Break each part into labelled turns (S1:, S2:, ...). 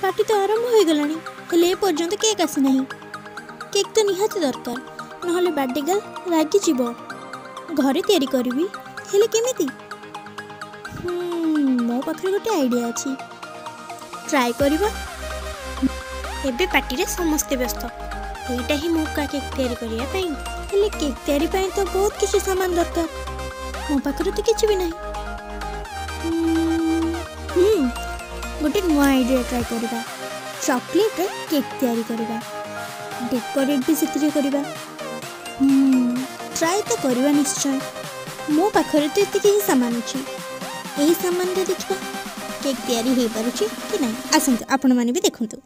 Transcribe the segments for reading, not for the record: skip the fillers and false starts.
S1: Party तो आरंभ हो गलानी हेले ए पर्यंत केक आसी नहीं। केक तो निहाती दरकार नहले बर्थडे गर्ल रागी जीवो। घरे तैयारी करबी हेले केमिति? मो पाखरे गोटे आइडिया अछि ट्राई करबा। एबे पार्टी रे समस्त व्यस्त एटा ही मौका केक तैयारी करिया पई। हेले केक तैयारी पई तो बहुत किछि सामान दरकार मो पाखरे तो किछि भी नहीं। गोटे नुआ आइडिया ट्राई करबा। चॉकलेट रे केक तैयारी करबा डेकोरेट भी सितरे करबा। ट्राई तो करबा निश्चय। मो पाखरे तो एति ही सामान अछि एही सामान रे देखबा केक तैयारी हे पारुछि कि नहीं। आसंतु आपण माने भी देखंतु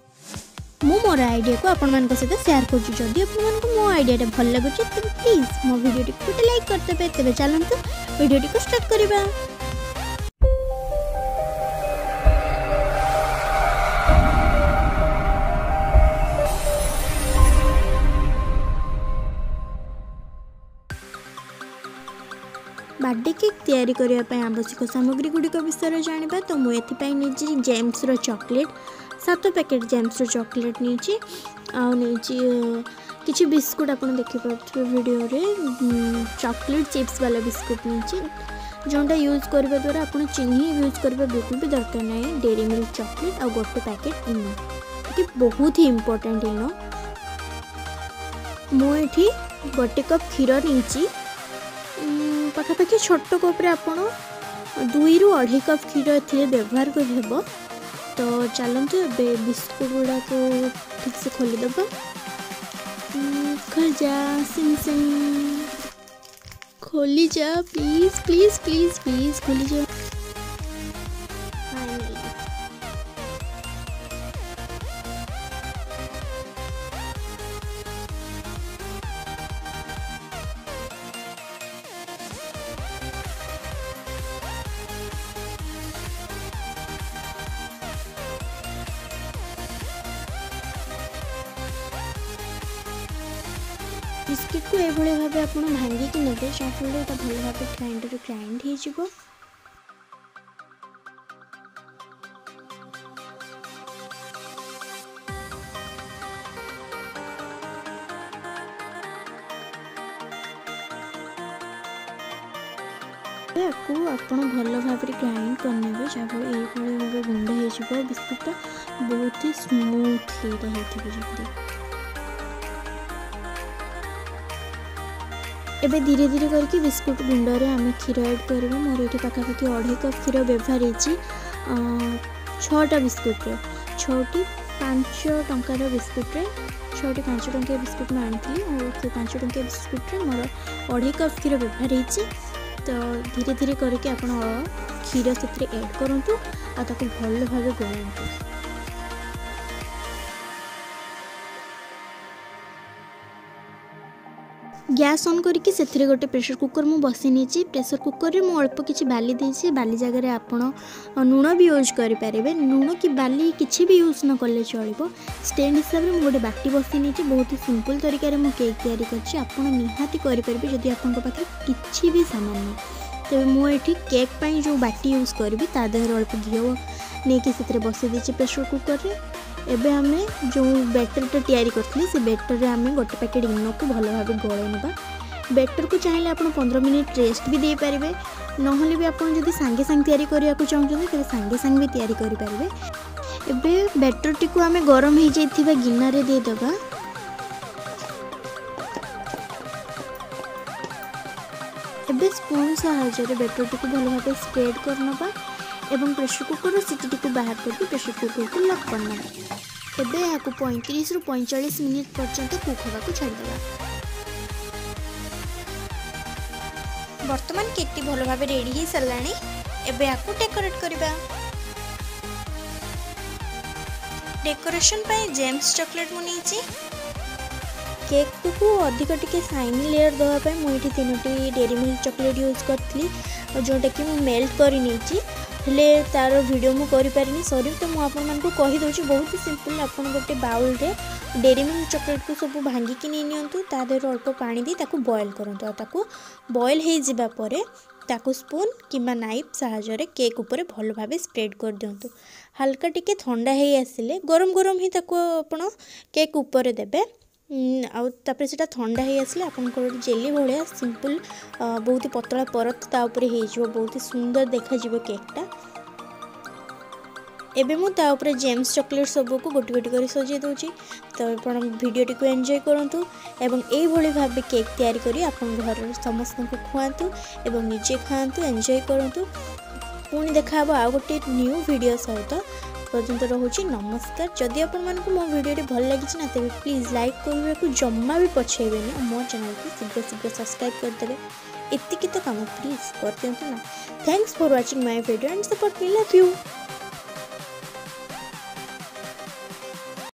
S1: मो मोर आइडिया को आपण मान सहित शेयर करछु। जदि आपण मान को मो आइडिया भल लागुछि तो प्लीज मो वीडियो टी को लाइक करते तेबे चलंतु वीडियो टी को स्टार्ट करबा। बर्थडे केक तैयारी करने पर आवश्यक सामग्री गुड़िक विषय जाना तो मुझे नहीं जेम्स रो चॉकलेट 7 पैकेट जेम्स रो चॉकलेट नहीं आउ किसी बिस्कुट आप देखिपे वीडियो रे चॉकलेट चिप्स वाला बिस्कुट नहीं जोटा यूज करने द्वारा आप चीनी यूज करने बिल्कुल भी दरकार नहीं। डेरी मिल्क चॉकलेट आ गोटे पैकेट इनो ये बहुत ही इम्पोर्टेंट इनो। मुझे गोटे कप क्षीर नहीं पाखापाखि छोट कप्रे आपण 2 ରୁ 2.5 कप क्षीर ए व्यवहार कर। तो चलते ए बिस्कुट गुड़ा को ठीक से खोलीदेव। खोल जा सिम सिम खोली जा प्लीज प्लीज प्लीज प्लीज खोली जा। बिस्किट को ये भाव आप भांगिकी ने जहाँफल भल भाव ग्राइंडर ग्राइंड हो। आप भल भाव ग्राइंड करने जहाँफल ये गुंड हो बिस्कुटा बहुत ही स्मूथली जल्दी। एबे धीरे धीरे करके बिस्कुट गुंड रे आम क्षीर ऐड करबा। मोर ये पाखापाखि 2.5 कप क्षीर व्यवहार होती 6टा बिस्कुट रे 6टी 5 टंकार बिस्कुट रे 6टी 5 टंकिया बिस्कुट मैं आनी और से 5 टंकिया बिस्कुट रे मोर 2.5 कप क्षीर व्यवहार होती। तो धीरे धीरे करके आप क्षीर से ऐड करूँ और भल भाव गोलांतु। गैस ऑन करके से गोटे प्रेशर कुकर मु बसी नहीं। प्रेशर कुकर रे मु अल्प किसी बाली देसी बाली जगह आपण लुण भी यूज करें। लुण कि बाली किसी भी यूज न कले चलो। स्टैंड हिसाब से गोटे बाटी बसी नहीं बहुत ही सिंपल तरीके मु केक तैयारी कर निहाती करेंगे जदि आप किसी भी सामान नहीं। तेज मुझे केक पाई जो बाटी यूज करी ता देहर अल्प घी नहीं कि बसई देती प्रेशर कुकर रे। एबे हमें जो बैटर तैयारी करथिले से बैटर रे हमें गोटे पैकेट इनो को भल भाव गोले नेबा। बैटर को चाहिए आप 15 मिनट रेस्ट भी दे पारिबे नहले भी आप जदि सांगे सांगे तैयारी करिया को चाहउछन त सांगे सांगे भी तैयारी करि पारिबे। एबे बैटर टी को हमें गरम हो जाइथिबा गिन्ना रे दे देबा। एबे स्पून सहायता बैटर टी को भल भाव स्प्रेड करनबा एवं प्रेशर कुकर सीटी को बाहर करके प्रेशर कुकर को लॉक करना। एबे यहाँ 35 ରୁ 45 मिनिट पर्यंत कुक होगा को छाड़देवा। वर्तमान केक भल भाव रेडी हो साराणी। एबे यहाँ डेकोरेट करबा। डेकोरेशन पाई जेम्स चॉकलेट मुनीची केक को अधिक टिके शाइनी लेयर देवाई मुझे 3टी डेरी मिल्क चॉकलेट यूज करी जोटा कि मेल्ट कर हेले तार वीडियो मु करि पारिनी सॉरी। तो मुझे कही दूसरी बहुत ही सिंपल आप गोटे बाउल रे डेरी मिल्क चॉकलेट को सब भांगिकी नहीं नियंतु ता देहर अल्प पानी दी ताकू बॉयल करंतु ताकू बॉयल हो जिबा परे ताकू स्पून किंबा नाइफ साहाय्य केक ऊपर भल भाव स्प्रेड कर दियंतु। हाल्का टिके ठंडा हो आसिले गरम गरम ही ताको आपण केक ऊपर देबे आउ तापर सेटा ठंडा हो आसिले आपनकर जेली भाया सिंपल बहुत ही पतला परत ता ऊपर हो बहुत ही सुंदर देखा जीवो केकटा। एबे मु ता ऊपर जेम्स चॉकलेट सब को गोटी गोटी कर सजे दूची। तो आपण वीडियो टी एंजॉय करंतु एवं एई भली भाबे केक तैयारी करी आपण घर समस्त को खुआंतु एवं निजे खांतु एंजॉय करंतु। पुणी देखा आ गोटे न्यू वीडियो सहित पर्यंत रोचे नमस्कार। जदि आपण मानक मो वीडियो भल लगी ना तेज प्लीज लाइक करने को जम्मा भी पछेबेनि मो चैनल को शीघ्र शीघ्र सब्सक्राइब करदेवे। इतनी तो काम प्लीज कर दिंतु ना। Thanks for watching my video and support me. Love you.